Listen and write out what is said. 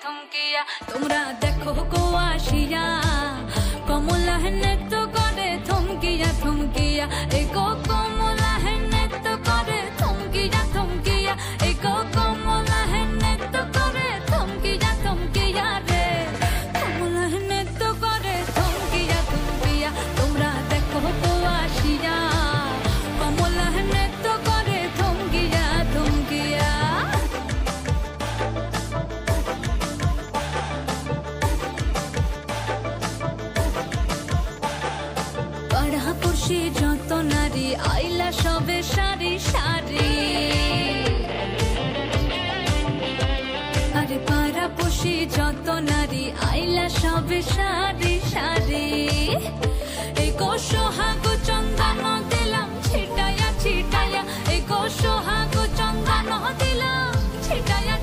থমকিয়া তোমরা দেখো গো আসিয়া কমলা নৃত্য করে থমকিয়া থমকিয়া এই গো কমলা নৃত্য করে থমকিয়া থমকিয়া এই গো কমলা নৃত্য করে থমকিয়া থমকিয়া রে কমলা নৃত্য করে থমকিয়া থমকিয়া তোমরা দেখো গো আসিয়া কমলা নৃত্য করে থমকিয়া থমকিয়া পাড়াপড়শি যত নারী আইলা সবে সারি সারি আরে পাড়াপড়শি যত নারী আইলা সবে সারি সারি এই গো সোহাগ চন্দন দিলাম ছিটায়া ছিটায়া এই গো সোহাগ চন্দন দিলাম ছিটায়া